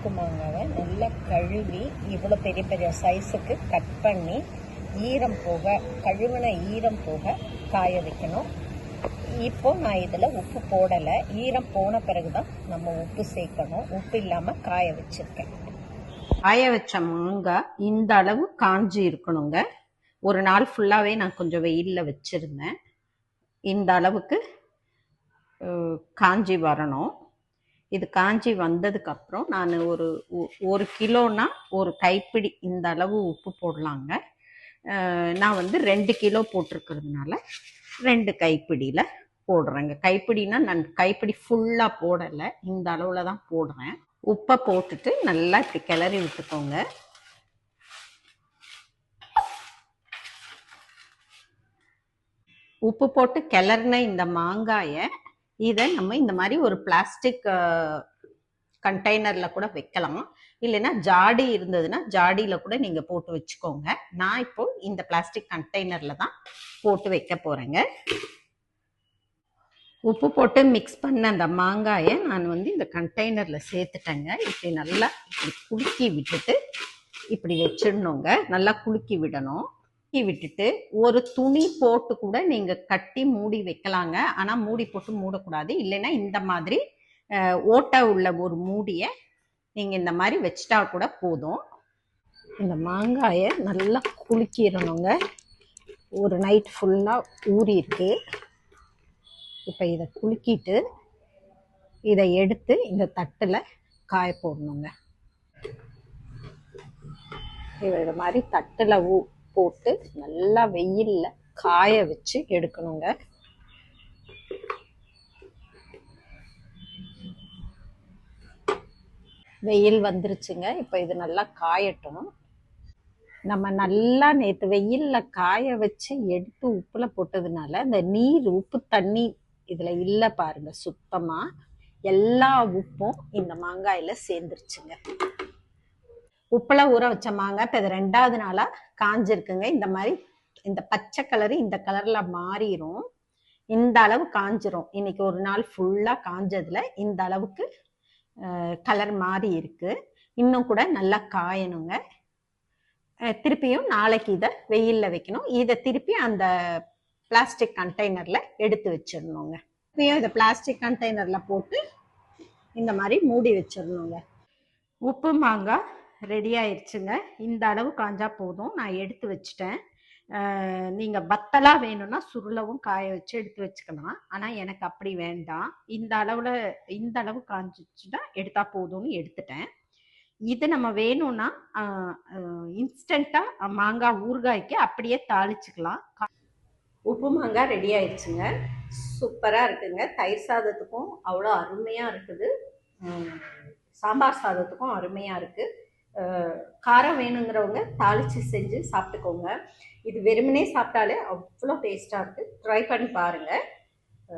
உப்பு மாங்காவை நல்லா கழுவி இவ்வளோ பெரிய பெரிய சைஸுக்கு கட் பண்ணி ஈரம் போக, கழுவின ஈரம் போக காய வைக்கணும். இப்போ நான் இதில் உப்பு போடலை. ஈரம் போன பிறகு தான் நம்ம உப்பு சேர்க்கணும். உப்பு இல்லாமல் காய வச்சுருக்கேன். காய வச்ச மாங்காய் இந்த அளவு காஞ்சி இருக்கணுங்க. ஒரு நாள் ஃபுல்லாகவே நான் கொஞ்சம் வெயிலில் வச்சுருந்தேன். இந்த அளவுக்கு காஞ்சி வரணும். இது காஞ்சி வந்ததுக்கப்புறம் நான் ஒரு கிலோனா ஒரு கைப்பிடி இந்த அளவு உப்பு போடலாங்க. நான் 2 கிலோ போட்டிருக்கிறதுனால 2 கைப்பிடியில் போடுறேங்க. கைப்பிடினா நான் கைப்பிடி ஃபுல்லாக போடலை, இந்த அளவில் தான் போடுறேன். உப்பை போட்டுட்டு நல்லா இப்படி கிளறி விட்டுக்கோங்க. உப்பு போட்டு கிளறின இந்த மாங்காயை இதை நம்ம இந்த மாதிரி ஒரு பிளாஸ்டிக் கண்டெய்னரில் கூட வைக்கலாம். இல்லைன்னா ஜாடி இருந்ததுன்னா ஜாடியில் கூட நீங்கள் போட்டு வச்சுக்கோங்க. நான் இப்போ இந்த பிளாஸ்டிக் கண்டெய்னரில் தான் போட்டு வைக்க போகிறேங்க. உப்பு போட்டு மிக்ஸ் பண்ண அந்த மாங்காயை நான் இந்த கண்டெய்னரில் சேர்த்துட்டேங்க. இப்படி நல்லா இப்படி குலுக்கி விட்டுட்டு இப்படி வச்சிடணுங்க. நல்லா குலுக்கி விடணும். விட்டுட்டு ஒரு துணி போட்டு கூட நீங்க கட்டி மூடி வைக்கலாங்க. ஆனா மூடி போட்டு மூடக்கூடாது. இல்லைன்னா இந்த மாதிரி ஓட்டை உள்ள ஒரு மூடியை நீங்க இந்த மாதிரி வச்சுட்டா கூட போதும். இந்த மாங்காயை நல்லா குலுக்கிடணுங்க. ஒரு நைட் ஃபுல்லா ஊறி இருக்கு. இப்ப இதை குலுக்கிட்டு இதை எடுத்து இந்த தட்டுல காய போடணுங்க. இது மாதிரி தட்டுல போட்டு நல்லா வெயில்ல காய வச்சு எடுக்கணுங்க. வெயில் வந்துருச்சுங்க. இப்ப இது நல்லா காயட்டும். நம்ம நல்லா நேற்று வெயில்ல காய வச்சு எடுத்து உப்புல போட்டதுனால இந்த நீர் உப்பு தண்ணி இதுல இல்ல பாருங்க. சுத்தமா எல்லா உப்பும் இந்த மாங்காயில சேர்ந்துருச்சுங்க. உப்புல ஊற வச்ச மாங்காய் இப்ப இது 2வது நாளா காஞ்சிருக்குங்க. இந்த மாதிரி இந்த பச்சை கலரு இந்த கலர்ல மாறிடும். இந்த அளவு காஞ்சிரும். இன்னைக்கு ஒரு நாள் ஃபுல்லா காஞ்சதுல இந்த அளவுக்கு கலர் மாறி இருக்கு. இன்னும் கூட நல்லா காயணுங்க. திருப்பியும் நாளைக்கு இதை வெயில்ல வைக்கணும். இதை திருப்பி அந்த பிளாஸ்டிக் கண்டெய்னர்ல எடுத்து வச்சிடணுங்க. திருப்பியும் இதை பிளாஸ்டிக் கண்டெய்னர்ல போட்டு இந்த மாதிரி மூடி வச்சிடணுங்க. உப்பு மாங்காய் ரெடி ஆயிடுச்சுங்க. இந்த அளவு காஞ்சா போதும். நான் எடுத்து வச்சுட்டேன். நீங்க வத்தலா வேணும்னா சுருளவும் காய வச்சு எடுத்து வச்சுக்கலாம். ஆனா எனக்கு அப்படி வேண்டாம். இந்த அளவு காஞ்சிச்சுன்னா எடுத்தா போதும்னு எடுத்துட்டேன். இது நம்ம வேணும்னா இன்ஸ்டண்டா மாங்காய் ஊறுகாய்க்கு அப்படியே தாளிச்சுக்கலாம். உப்பு மாங்காய் ரெடி ஆயிடுச்சுங்க. சூப்பரா இருக்குங்க. தயிர் சாதத்துக்கும் அவ்வளோ அருமையா இருக்குது. சாம்பார் சாதத்துக்கும் அருமையா இருக்கு. காரம் வேணுங்கிறவங்க தாளிச்சு செஞ்சு சாப்பிட்டுக்கோங்க. இது வெறுமனே சாப்பிட்டாலே அவ்வளோ டேஸ்டா இருக்கு. ட்ரை பண்ணி பாருங்க.